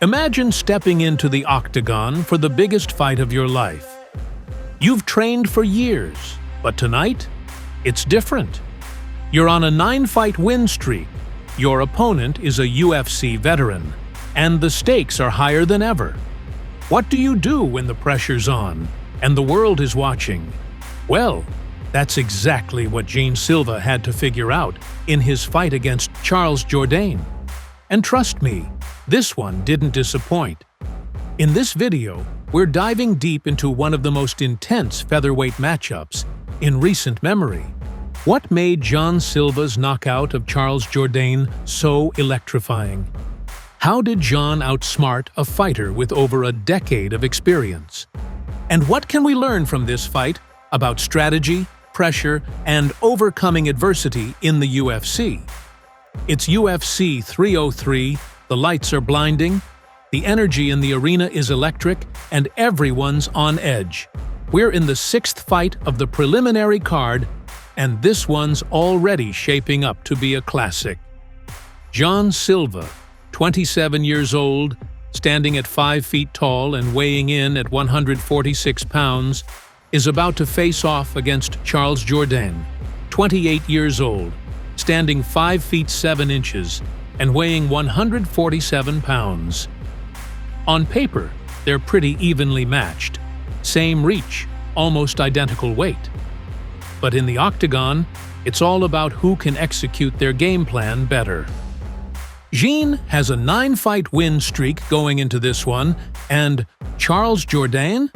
Imagine stepping into the octagon for the biggest fight of your life. You've trained for years, but tonight, it's different. You're on a 9-fight win streak. Your opponent is a UFC veteran, and the stakes are higher than ever. What do you do when the pressure's on and the world is watching? Well, that's exactly what Jean Silva had to figure out in his fight against Charles Jourdain. And trust me, this one didn't disappoint. In this video, we're diving deep into one of the most intense featherweight matchups in recent memory. What made Jean Silva's knockout of Charles Jourdain so electrifying? How did Jean outsmart a fighter with over a decade of experience? And what can we learn from this fight about strategy, pressure, and overcoming adversity in the UFC? It's UFC 303, the lights are blinding, the energy in the arena is electric, and everyone's on edge. We're in the 6th fight of the preliminary card, and this one's already shaping up to be a classic. Jean Silva, 27 years old, standing at 5 feet tall and weighing in at 146 pounds, is about to face off against Charles Jourdain, 28 years old, standing 5 feet 7 inches and weighing 147 pounds. On paper, they're pretty evenly matched. Same reach, almost identical weight. But in the octagon, it's all about who can execute their game plan better. Jean has a 9-fight win streak going into this one, and Charles Jourdain?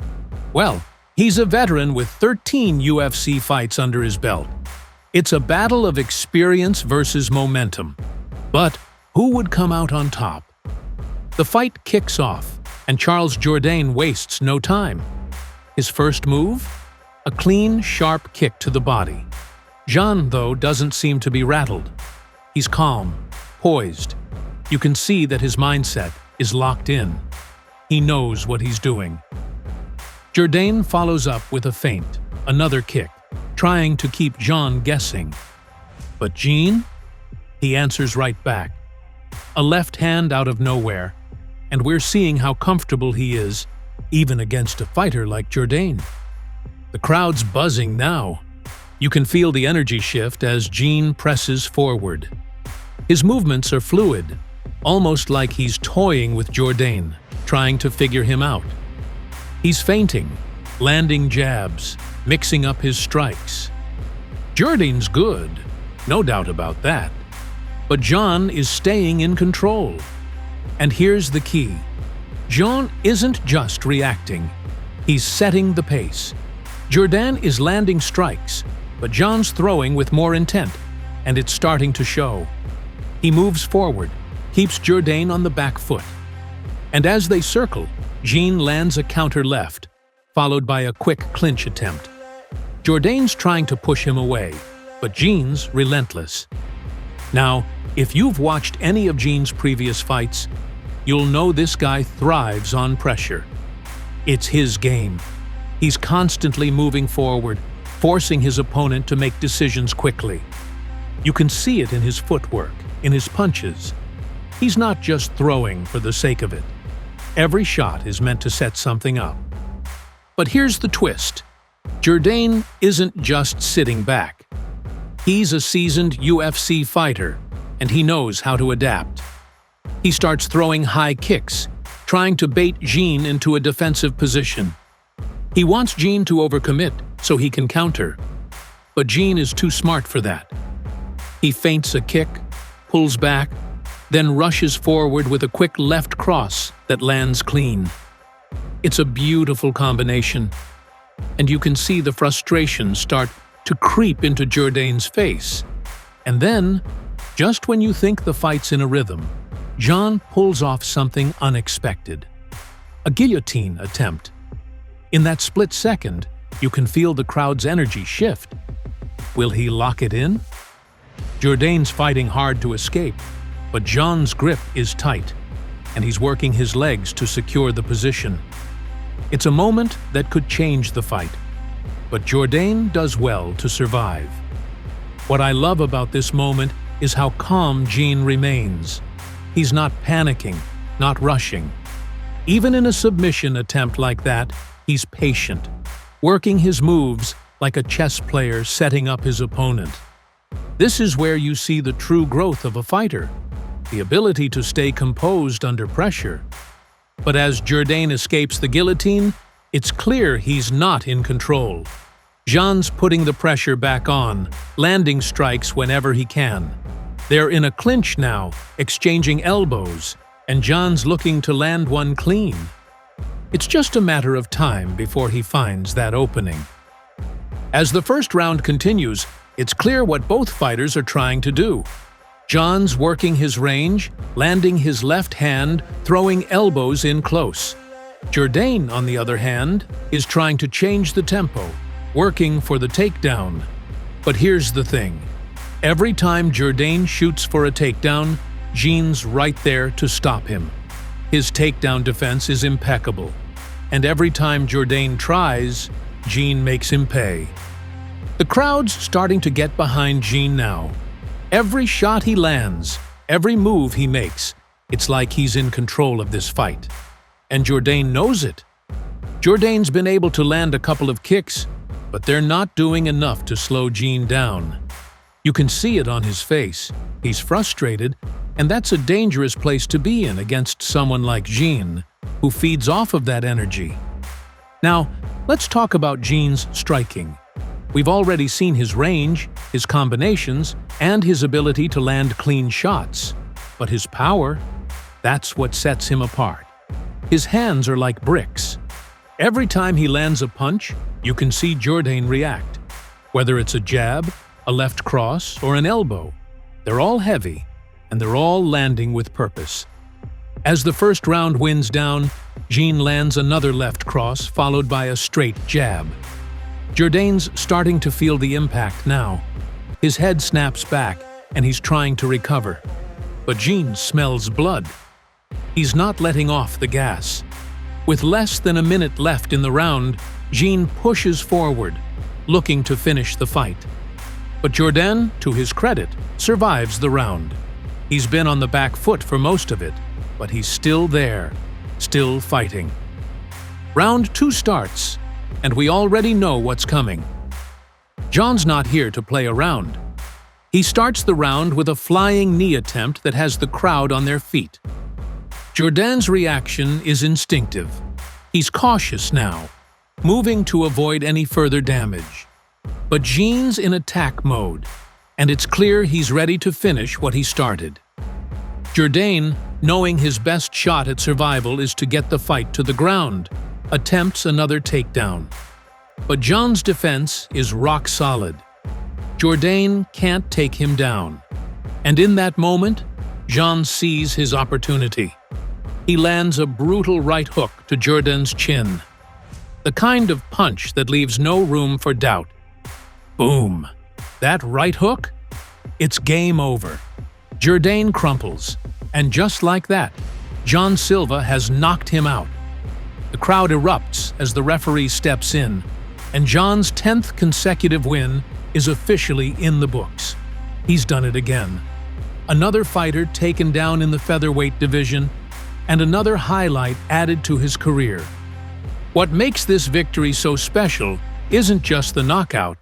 Well, he's a veteran with 13 UFC fights under his belt. It's a battle of experience versus momentum. But who would come out on top? The fight kicks off, and Charles Jourdain wastes no time. His first move? A clean, sharp kick to the body. Jean, though, doesn't seem to be rattled. He's calm, poised. You can see that his mindset is locked in. He knows what he's doing. Jourdain follows up with a feint, another kick, trying to keep Jean guessing. But Jean? He answers right back. A left hand out of nowhere, and we're seeing how comfortable he is, even against a fighter like Jourdain. The crowd's buzzing now. You can feel the energy shift as Jean presses forward. His movements are fluid, almost like he's toying with Jourdain, trying to figure him out. He's feinting, landing jabs, mixing up his strikes. Jourdain's good, no doubt about that. But Jean is staying in control. And here's the key. Jean isn't just reacting. He's setting the pace. Jourdain is landing strikes, but Jean's throwing with more intent, and it's starting to show. He moves forward, keeps Jourdain on the back foot. And as they circle, Jean lands a counter left, followed by a quick clinch attempt. Jourdain's trying to push him away, but Jean's relentless. Now, if you've watched any of Jean's previous fights, you'll know this guy thrives on pressure. It's his game. He's constantly moving forward, forcing his opponent to make decisions quickly. You can see it in his footwork, in his punches. He's not just throwing for the sake of it. Every shot is meant to set something up. But here's the twist. Jourdain isn't just sitting back. He's a seasoned UFC fighter, and he knows how to adapt. He starts throwing high kicks, trying to bait Jean into a defensive position. He wants Jean to overcommit so he can counter. But Jean is too smart for that. He feints a kick, pulls back, then rushes forward with a quick left cross that lands clean. It's a beautiful combination, and you can see the frustration start to creep into Jourdain's face. And then, just when you think the fight's in a rhythm, Jean pulls off something unexpected. A guillotine attempt. In that split second, you can feel the crowd's energy shift. Will he lock it in? Jourdain's fighting hard to escape, but Jean's grip is tight, and he's working his legs to secure the position. It's a moment that could change the fight, but Jourdain does well to survive. What I love about this moment is how calm Jean remains. He's not panicking, not rushing. Even in a submission attempt like that, he's patient, working his moves like a chess player setting up his opponent. This is where you see the true growth of a fighter, the ability to stay composed under pressure. But as Jourdain escapes the guillotine, it's clear he's not in control. Jean's putting the pressure back on, landing strikes whenever he can. They're in a clinch now, exchanging elbows, and Jean's looking to land one clean. It's just a matter of time before he finds that opening. As the first round continues, it's clear what both fighters are trying to do. Jean's working his range, landing his left hand, throwing elbows in close. Jourdain, on the other hand, is trying to change the tempo, working for the takedown. But here's the thing. Every time Jourdain shoots for a takedown, Jean's right there to stop him. His takedown defense is impeccable. And every time Jourdain tries, Jean makes him pay. The crowd's starting to get behind Jean now. Every shot he lands, every move he makes, it's like he's in control of this fight. And Jourdain knows it. Jourdain's been able to land a couple of kicks, but they're not doing enough to slow Jean down. You can see it on his face. He's frustrated, and that's a dangerous place to be in against someone like Jean, who feeds off of that energy. Now, let's talk about Jean's striking. We've already seen his range, his combinations, and his ability to land clean shots. But his power, that's what sets him apart. His hands are like bricks. Every time he lands a punch, you can see Jourdain react. Whether it's a jab, a left cross, or an elbow, they're all heavy, and they're all landing with purpose. As the first round winds down, Jean lands another left cross followed by a straight jab. Jourdain's starting to feel the impact now. His head snaps back, and he's trying to recover. But Jean smells blood. He's not letting off the gas. With less than a minute left in the round, Jean pushes forward, looking to finish the fight. But Jourdain, to his credit, survives the round. He's been on the back foot for most of it, but he's still there, still fighting. Round 2 starts, and we already know what's coming. Jean's not here to play around. He starts the round with a flying knee attempt that has the crowd on their feet. Jourdain's reaction is instinctive. He's cautious now, moving to avoid any further damage. But Jean's in attack mode, and it's clear he's ready to finish what he started. Jourdain, knowing his best shot at survival is to get the fight to the ground, attempts another takedown. But Jean's defense is rock solid. Jourdain can't take him down. And in that moment, Jean sees his opportunity. He lands a brutal right hook to Jourdain's chin. The kind of punch that leaves no room for doubt. Boom! That right hook? It's game over. Jourdain crumples, and just like that, Jean Silva has knocked him out. The crowd erupts as the referee steps in, and Jean's 10th consecutive win is officially in the books. He's done it again. Another fighter taken down in the featherweight division, and another highlight added to his career. What makes this victory so special isn't just the knockout.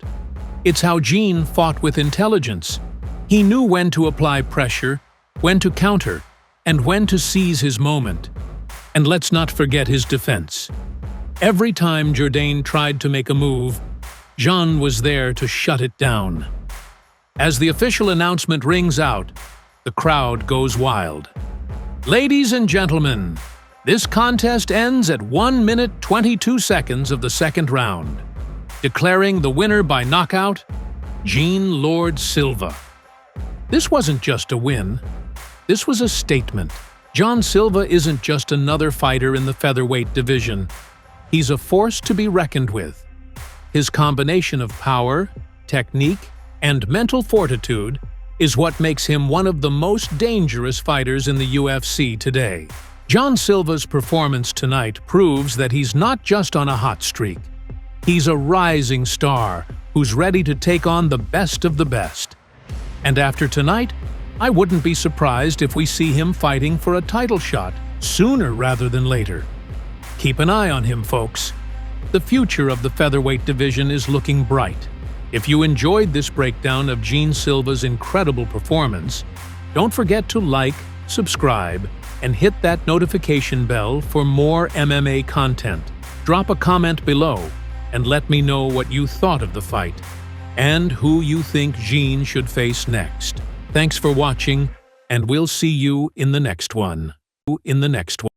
It's how Jean fought with intelligence. He knew when to apply pressure, when to counter, and when to seize his moment. And let's not forget his defense. Every time Jourdain tried to make a move, Jean was there to shut it down. As the official announcement rings out, the crowd goes wild. Ladies and gentlemen, this contest ends at 1 minute 22 seconds of the second round, declaring the winner by knockout, Jean Lord Silva. This wasn't just a win. This was a statement. Jean Silva isn't just another fighter in the featherweight division. He's a force to be reckoned with. His combination of power, technique, and mental fortitude is what makes him one of the most dangerous fighters in the UFC today. Jean Silva's performance tonight proves that he's not just on a hot streak. He's a rising star who's ready to take on the best of the best. And after tonight, I wouldn't be surprised if we see him fighting for a title shot sooner rather than later. Keep an eye on him, folks. The future of the featherweight division is looking bright. If you enjoyed this breakdown of Jean Silva's incredible performance, don't forget to like, subscribe, and hit that notification bell for more MMA content. Drop a comment below and let me know what you thought of the fight and who you think Jean should face next. Thanks for watching, and we'll see you in the next one.